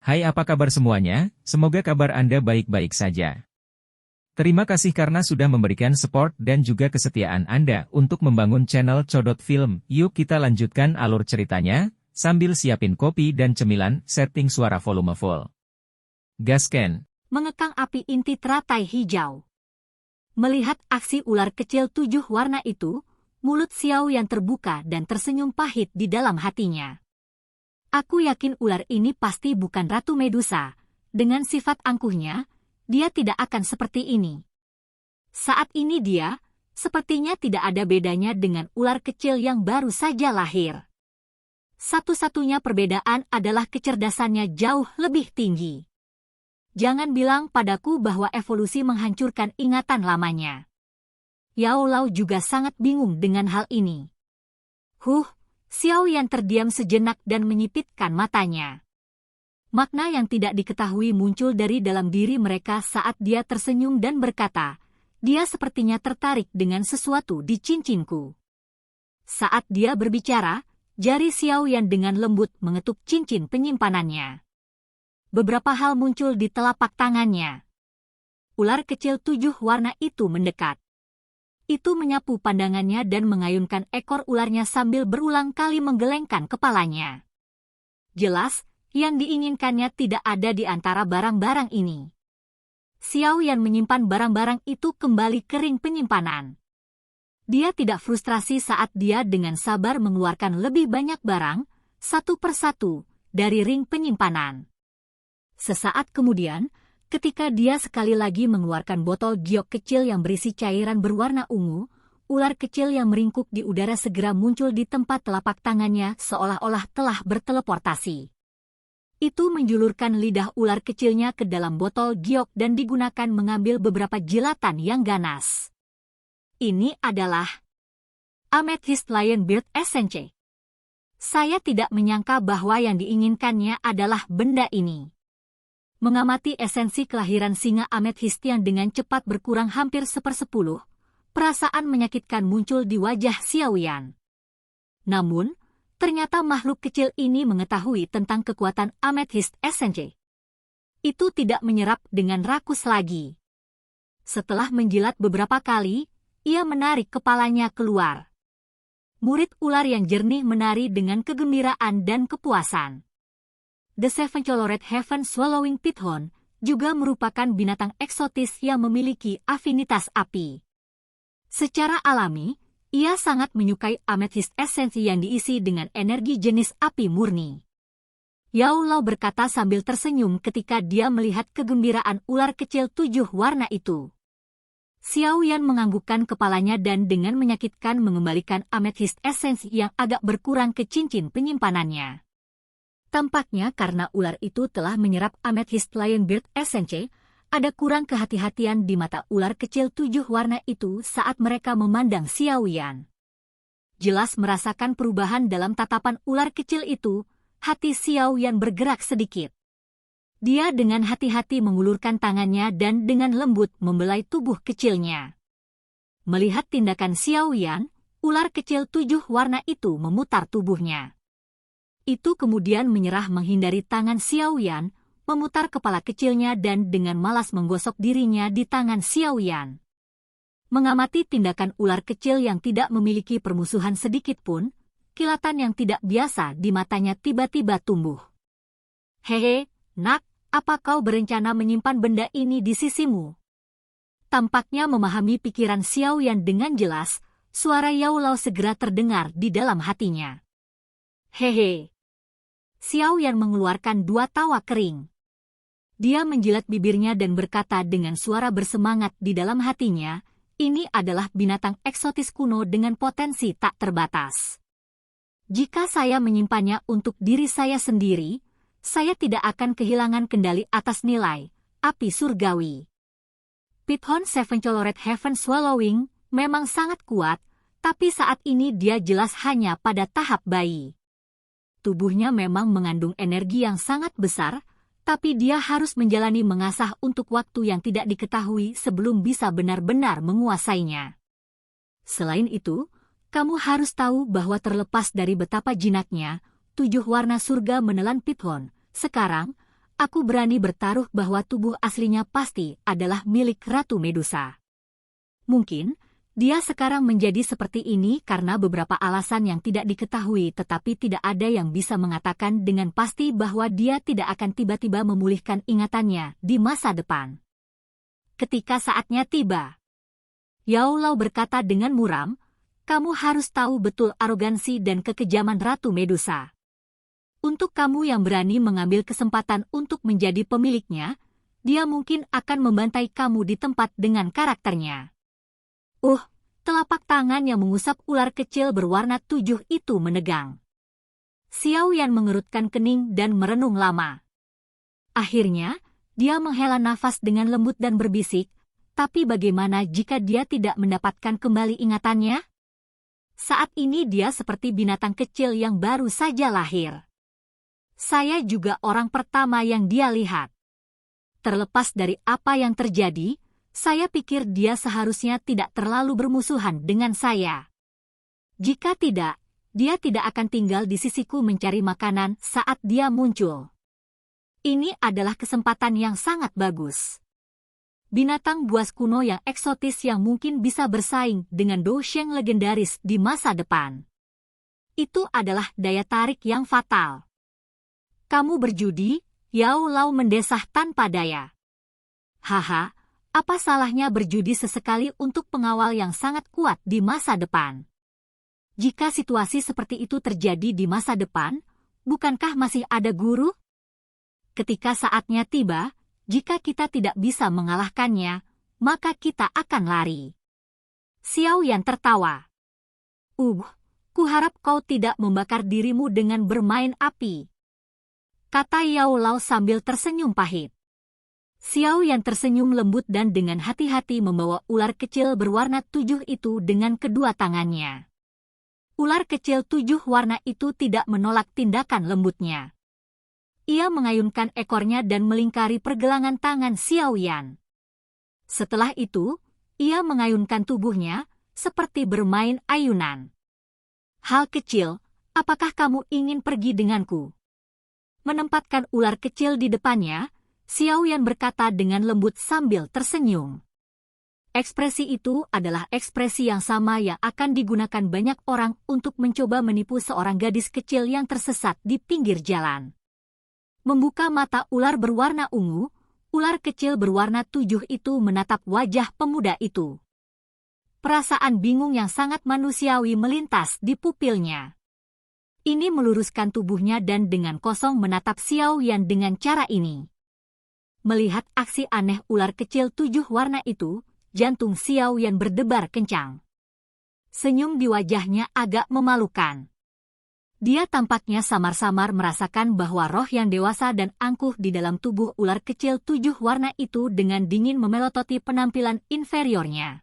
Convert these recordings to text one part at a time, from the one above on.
Hai, apa kabar semuanya? Semoga kabar Anda baik-baik saja. Terima kasih karena sudah memberikan support dan juga kesetiaan Anda untuk membangun channel Codot Film. Yuk kita lanjutkan alur ceritanya, sambil siapin kopi dan cemilan, setting suara volume full. Gasken. Mengekang api inti teratai hijau. Melihat aksi ular kecil 7 warna itu, mulut Xiao yang terbuka dan tersenyum pahit di dalam hatinya. Aku yakin ular ini pasti bukan Ratu Medusa. Dengan sifat angkuhnya, dia tidak akan seperti ini. Saat ini dia, sepertinya tidak ada bedanya dengan ular kecil yang baru saja lahir. Satu-satunya perbedaan adalah kecerdasannya jauh lebih tinggi. Jangan bilang padaku bahwa evolusi menghancurkan ingatan lamanya. Yao Lao juga sangat bingung dengan hal ini. Xiao Yan terdiam sejenak dan menyipitkan matanya. Makna yang tidak diketahui muncul dari dalam diri mereka saat dia tersenyum dan berkata, dia sepertinya tertarik dengan sesuatu di cincinku. Saat dia berbicara, jari Xiao Yan dengan lembut mengetuk cincin penyimpanannya. Beberapa hal muncul di telapak tangannya. Ular kecil 7 warna itu mendekat. Itu menyapu pandangannya dan mengayunkan ekor ularnya sambil berulang kali menggelengkan kepalanya. Jelas, yang diinginkannya tidak ada di antara barang-barang ini. Xiao Yan menyimpan barang-barang itu kembali ke ring penyimpanan. Dia tidak frustrasi saat dia dengan sabar mengeluarkan lebih banyak barang, satu persatu, dari ring penyimpanan. Sesaat kemudian, ketika dia sekali lagi mengeluarkan botol giok kecil yang berisi cairan berwarna ungu, ular kecil yang meringkuk di udara segera muncul di tempat telapak tangannya seolah-olah telah berteleportasi. Itu menjulurkan lidah ular kecilnya ke dalam botol giok dan digunakan mengambil beberapa jilatan yang ganas. Ini adalah Amethyst Lionbeard Essence. Saya tidak menyangka bahwa yang diinginkannya adalah benda ini. Mengamati esensi kelahiran singa amethyst yang dengan cepat berkurang hampir 1/10, perasaan menyakitkan muncul di wajah Xiao Yan. Namun, ternyata makhluk kecil ini mengetahui tentang kekuatan Amethyst Essence. Itu tidak menyerap dengan rakus lagi. Setelah menjilat beberapa kali, ia menarik kepalanya keluar. Murid ular yang jernih menari dengan kegembiraan dan kepuasan. The Seven-Colored Heaven Swallowing Python juga merupakan binatang eksotis yang memiliki afinitas api. Secara alami, ia sangat menyukai amethyst essence yang diisi dengan energi jenis api murni. Yao Lao berkata sambil tersenyum ketika dia melihat kegembiraan ular kecil 7 warna itu. Xiao Yan menganggukkan kepalanya dan dengan menyakitkan mengembalikan amethyst essence yang agak berkurang ke cincin penyimpanannya. Tampaknya karena ular itu telah menyerap Amethyst Lionbeard Essence, ada kurang kehati-hatian di mata ular kecil 7 warna itu saat mereka memandang Xiao Yan. Jelas merasakan perubahan dalam tatapan ular kecil itu, hati Xiao Yan bergerak sedikit. Dia dengan hati-hati mengulurkan tangannya dan dengan lembut membelai tubuh kecilnya. Melihat tindakan Xiao Yan, ular kecil 7 warna itu memutar tubuhnya. Itu kemudian menyerah menghindari tangan Xiao Yan, memutar kepala kecilnya dan dengan malas menggosok dirinya di tangan Xiao Yan. Mengamati tindakan ular kecil yang tidak memiliki permusuhan sedikit pun, kilatan yang tidak biasa di matanya tiba-tiba tumbuh. Hehe, nak, apa kau berencana menyimpan benda ini di sisimu? Tampaknya memahami pikiran Xiao Yan dengan jelas, suara Yao Lao segera terdengar di dalam hatinya. Hehe. Xiao Yan mengeluarkan 2 tawa kering. Dia menjilat bibirnya dan berkata dengan suara bersemangat di dalam hatinya, ini adalah binatang eksotis kuno dengan potensi tak terbatas. Jika saya menyimpannya untuk diri saya sendiri, saya tidak akan kehilangan kendali atas nilai api surgawi. Python Seven-Colored Heaven Swallowing memang sangat kuat, tapi saat ini dia jelas hanya pada tahap bayi. Tubuhnya memang mengandung energi yang sangat besar, tapi dia harus menjalani mengasah untuk waktu yang tidak diketahui sebelum bisa benar-benar menguasainya. Selain itu, kamu harus tahu bahwa terlepas dari betapa jinaknya, 7 warna surga menelan Python, sekarang, Aku berani bertaruh bahwa tubuh aslinya pasti adalah milik Ratu Medusa. Mungkin, dia sekarang menjadi seperti ini karena beberapa alasan yang tidak diketahui, tetapi tidak ada yang bisa mengatakan dengan pasti bahwa dia tidak akan tiba-tiba memulihkan ingatannya di masa depan. Ketika saatnya tiba, Yao Lao berkata dengan muram, "Kamu harus tahu betul arogansi dan kekejaman Ratu Medusa. Untuk kamu yang berani mengambil kesempatan untuk menjadi pemiliknya, dia mungkin akan membantai kamu di tempat dengan karakternya." Telapak tangan yang mengusap ular kecil berwarna 7 itu menegang. Xiao Yan mengerutkan kening dan merenung lama. Akhirnya, dia menghela nafas dengan lembut dan berbisik, "Tapi bagaimana jika dia tidak mendapatkan kembali ingatannya? Saat ini dia seperti binatang kecil yang baru saja lahir. Saya juga orang pertama yang dia lihat. Terlepas dari apa yang terjadi, saya pikir dia seharusnya tidak terlalu bermusuhan dengan saya. Jika tidak, dia tidak akan tinggal di sisiku mencari makanan saat dia muncul. Ini adalah kesempatan yang sangat bagus. Binatang buas kuno yang eksotis yang mungkin bisa bersaing dengan Dousheng legendaris di masa depan. Itu adalah daya tarik yang fatal." "Kamu berjudi?" Yao Lao mendesah tanpa daya. "Haha, apa salahnya berjudi sesekali untuk pengawal yang sangat kuat di masa depan? Jika situasi seperti itu terjadi di masa depan, bukankah masih ada guru? Ketika saatnya tiba, jika kita tidak bisa mengalahkannya, maka kita akan lari." Xiao Yan tertawa. Kuharap kau tidak membakar dirimu dengan bermain api," kata Yao Lao sambil tersenyum pahit. Xiao Yan tersenyum lembut dan dengan hati-hati membawa ular kecil berwarna 7 itu dengan kedua tangannya. Ular kecil 7 warna itu tidak menolak tindakan lembutnya. Ia mengayunkan ekornya dan melingkari pergelangan tangan Xiao Yan. Setelah itu, ia mengayunkan tubuhnya, seperti bermain ayunan. "Hal kecil, apakah kamu ingin pergi denganku?" Menempatkan ular kecil di depannya, Xiao Yan berkata dengan lembut sambil tersenyum. Ekspresi itu adalah ekspresi yang sama yang akan digunakan banyak orang untuk mencoba menipu seorang gadis kecil yang tersesat di pinggir jalan. Membuka mata ular berwarna ungu, ular kecil berwarna 7 itu menatap wajah pemuda itu. Perasaan bingung yang sangat manusiawi melintas di pupilnya. Ini meluruskan tubuhnya dan dengan kosong menatap Xiao Yan dengan cara ini. Melihat aksi aneh ular kecil 7 warna itu, jantung Xiao Yan berdebar kencang. Senyum di wajahnya agak memalukan. Dia tampaknya samar-samar merasakan bahwa roh yang dewasa dan angkuh di dalam tubuh ular kecil 7 warna itu dengan dingin memelototi penampilan inferiornya.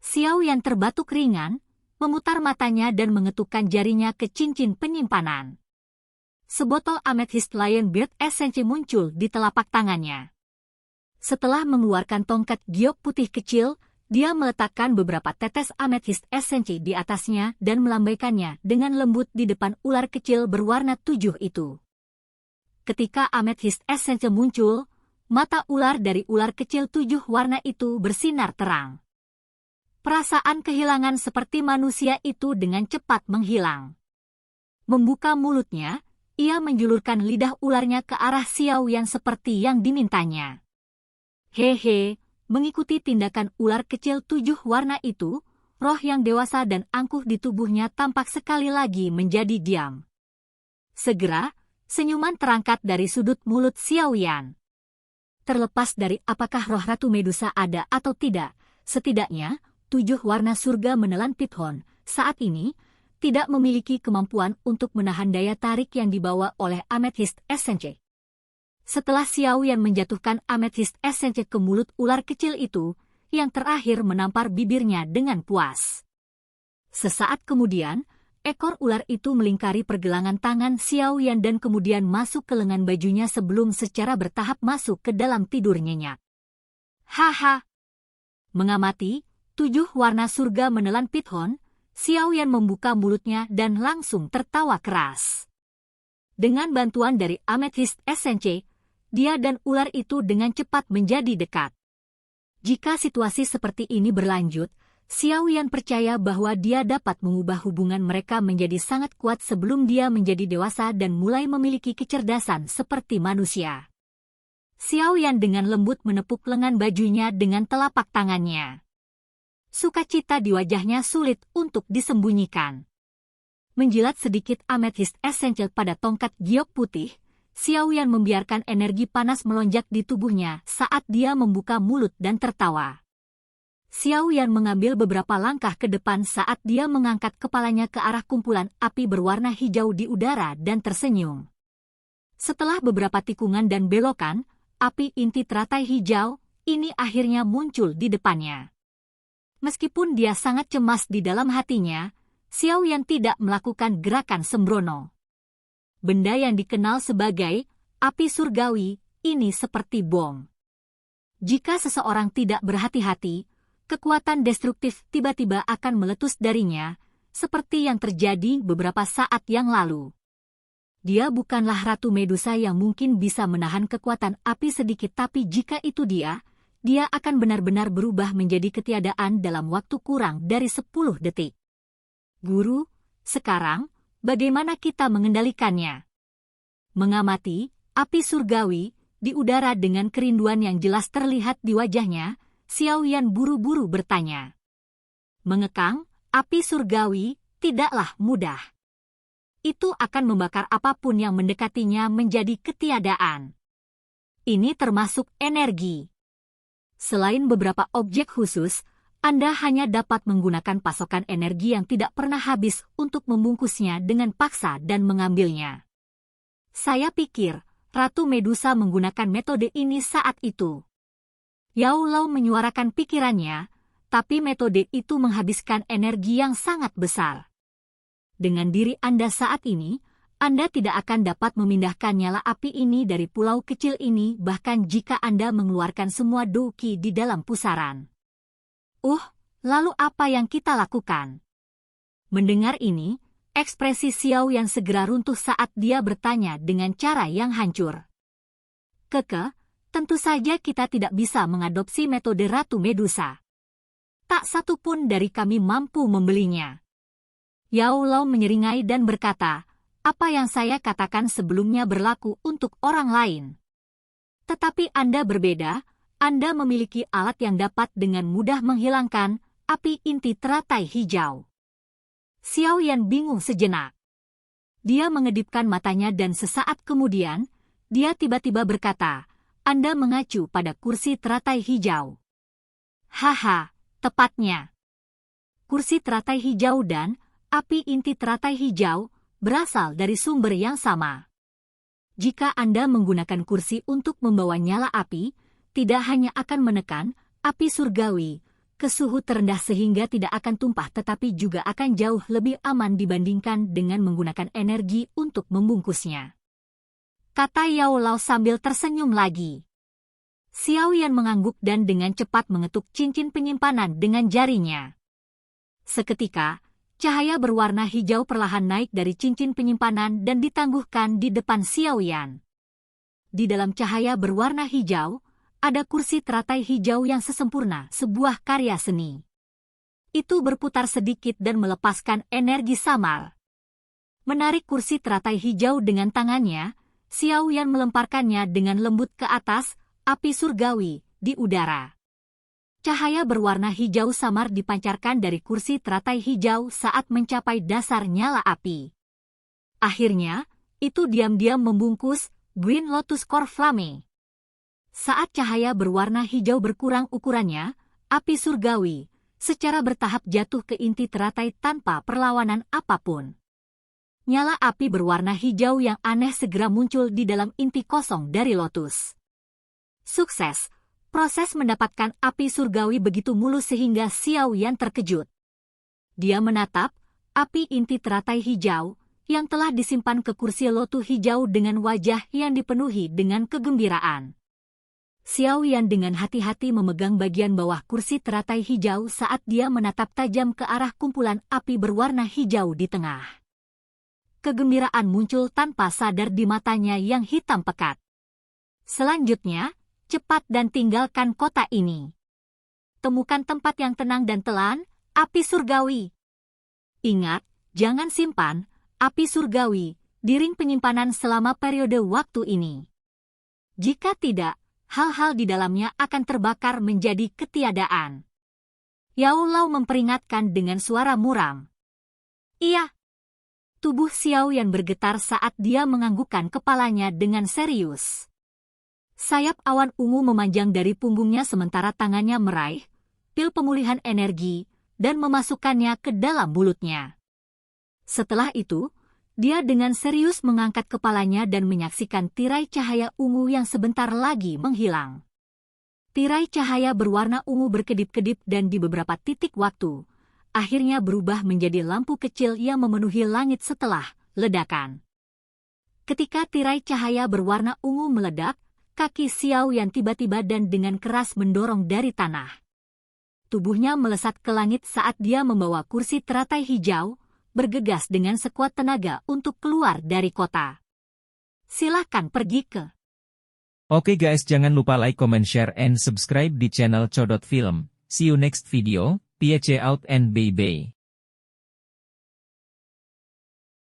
Xiao Yan terbatuk ringan, memutar matanya dan mengetukkan jarinya ke cincin penyimpanan. Sebotol Amethyst Lionbeard Essence muncul di telapak tangannya. Setelah mengeluarkan tongkat giok putih kecil, dia meletakkan beberapa tetes Amethyst Essence di atasnya dan melambaikannya dengan lembut di depan ular kecil berwarna 7 itu. Ketika Amethyst Essence muncul, mata ular dari ular kecil 7 warna itu bersinar terang. Perasaan kehilangan seperti manusia itu dengan cepat menghilang. Membuka mulutnya, ia menjulurkan lidah ularnya ke arah Xiao Yan seperti yang dimintanya. Hehe, mengikuti tindakan ular kecil 7 warna itu, roh yang dewasa dan angkuh di tubuhnya tampak sekali lagi menjadi diam. Segera, senyuman terangkat dari sudut mulut Xiao Yan. Terlepas dari apakah roh Ratu Medusa ada atau tidak, setidaknya 7 warna surga menelan Pithon saat ini tidak memiliki kemampuan untuk menahan daya tarik yang dibawa oleh Amethyst Essence. Setelah Xiao Yan menjatuhkan Amethyst Essence ke mulut ular kecil itu, yang terakhir menampar bibirnya dengan puas. Sesaat kemudian, ekor ular itu melingkari pergelangan tangan Xiao Yan dan kemudian masuk ke lengan bajunya sebelum secara bertahap masuk ke dalam tidur nyenyak. Haha! Mengamati, 7 warna surga menelan Pithon, Xiao Yan membuka mulutnya dan langsung tertawa keras. Dengan bantuan dari Amethyst Essence, dia dan ular itu dengan cepat menjadi dekat. Jika situasi seperti ini berlanjut, Xiao Yan percaya bahwa dia dapat mengubah hubungan mereka menjadi sangat kuat sebelum dia menjadi dewasa dan mulai memiliki kecerdasan seperti manusia. Xiao Yan dengan lembut menepuk lengan bajunya dengan telapak tangannya. Sukacita di wajahnya sulit untuk disembunyikan. Menjilat sedikit amethyst essential pada tongkat giok putih, Xiao Yan membiarkan energi panas melonjak di tubuhnya saat dia membuka mulut dan tertawa. Xiao Yan mengambil beberapa langkah ke depan saat dia mengangkat kepalanya ke arah kumpulan api berwarna hijau di udara dan tersenyum. Setelah beberapa tikungan dan belokan, api inti teratai hijau ini akhirnya muncul di depannya. Meskipun dia sangat cemas di dalam hatinya, Xiao Yan tidak melakukan gerakan sembrono. Benda yang dikenal sebagai api surgawi ini seperti bom. Jika seseorang tidak berhati-hati, kekuatan destruktif tiba-tiba akan meletus darinya, seperti yang terjadi beberapa saat yang lalu. Dia bukanlah Ratu Medusa yang mungkin bisa menahan kekuatan api sedikit, tapi jika itu dia akan benar-benar berubah menjadi ketiadaan dalam waktu kurang dari 10 detik. Guru, sekarang, bagaimana kita mengendalikannya? Mengamati api surgawi di udara dengan kerinduan yang jelas terlihat di wajahnya, Xiao Yan buru-buru bertanya. Mengekang api surgawi tidaklah mudah. Itu akan membakar apapun yang mendekatinya menjadi ketiadaan. Ini termasuk energi. Selain beberapa objek khusus, Anda hanya dapat menggunakan pasokan energi yang tidak pernah habis untuk membungkusnya dengan paksa dan mengambilnya. Saya pikir Ratu Medusa menggunakan metode ini saat itu. Yao Lao menyuarakan pikirannya, tapi metode itu menghabiskan energi yang sangat besar. Dengan diri Anda saat ini, Anda tidak akan dapat memindahkan nyala api ini dari pulau kecil ini bahkan jika Anda mengeluarkan semua doki di dalam pusaran. Lalu apa yang kita lakukan? Mendengar ini, ekspresi Xiao Yan segera runtuh saat dia bertanya dengan cara yang hancur. Tentu saja kita tidak bisa mengadopsi metode Ratu Medusa. Tak satu pun dari kami mampu membelinya. Yao Lao menyeringai dan berkata, apa yang saya katakan sebelumnya berlaku untuk orang lain. Tetapi Anda berbeda, Anda memiliki alat yang dapat dengan mudah menghilangkan api inti teratai hijau. Xiao Yan bingung sejenak. Dia mengedipkan matanya dan sesaat kemudian, dia tiba-tiba berkata, Anda mengacu pada kursi teratai hijau. Haha, tepatnya. Kursi teratai hijau dan api inti teratai hijau berasal dari sumber yang sama. Jika Anda menggunakan kursi untuk membawa nyala api, tidak hanya akan menekan api surgawi ke suhu terendah sehingga tidak akan tumpah tetapi juga akan jauh lebih aman dibandingkan dengan menggunakan energi untuk membungkusnya. Kata Yao Lao sambil tersenyum lagi. Xiao Yan mengangguk dan dengan cepat mengetuk cincin penyimpanan dengan jarinya. Seketika, cahaya berwarna hijau perlahan naik dari cincin penyimpanan dan ditangguhkan di depan Xiao Yan. Di dalam cahaya berwarna hijau, ada kursi teratai hijau yang sesempurna sebuah karya seni. Itu berputar sedikit dan melepaskan energi samar. Menarik kursi teratai hijau dengan tangannya, Xiao Yan melemparkannya dengan lembut ke atas, api surgawi, di udara. Cahaya berwarna hijau samar dipancarkan dari kursi teratai hijau saat mencapai dasar nyala api. Akhirnya, itu diam-diam membungkus Green Lotus Core Flame. Saat cahaya berwarna hijau berkurang ukurannya, api surgawi secara bertahap jatuh ke inti teratai tanpa perlawanan apapun. Nyala api berwarna hijau yang aneh segera muncul di dalam inti kosong dari lotus. Sukses, proses mendapatkan api surgawi begitu mulus sehingga Xiao Yan terkejut. Dia menatap api inti teratai hijau yang telah disimpan ke kursi lotus hijau dengan wajah yang dipenuhi dengan kegembiraan. Xiao Yan dengan hati-hati memegang bagian bawah kursi teratai hijau saat dia menatap tajam ke arah kumpulan api berwarna hijau di tengah. Kegembiraan muncul tanpa sadar di matanya yang hitam pekat. Selanjutnya, cepat dan tinggalkan kota ini. Temukan tempat yang tenang dan telan, api surgawi. Ingat, jangan simpan api surgawi di ring penyimpanan selama periode waktu ini. Jika tidak, hal-hal di dalamnya akan terbakar menjadi ketiadaan. Yao Lao memperingatkan dengan suara muram. Iya. Tubuh Xiao Yan bergetar saat dia menganggukkan kepalanya dengan serius. Sayap awan ungu memanjang dari punggungnya sementara tangannya meraih pil pemulihan energi dan memasukkannya ke dalam mulutnya. Setelah itu, dia dengan serius mengangkat kepalanya dan menyaksikan tirai cahaya ungu yang sebentar lagi menghilang. Tirai cahaya berwarna ungu berkedip-kedip dan di beberapa titik waktu, akhirnya berubah menjadi lampu kecil yang memenuhi langit setelah ledakan. Ketika tirai cahaya berwarna ungu meledak, kaki Xiao Yan tiba-tiba dan dengan keras mendorong dari tanah. Tubuhnya melesat ke langit saat dia membawa kursi teratai hijau, bergegas dengan sekuat tenaga untuk keluar dari kota. Silahkan pergi ke. Oke guys, jangan lupa like, comment, share, and subscribe di channel Codot Film. See you next video, peace out and bye-bye.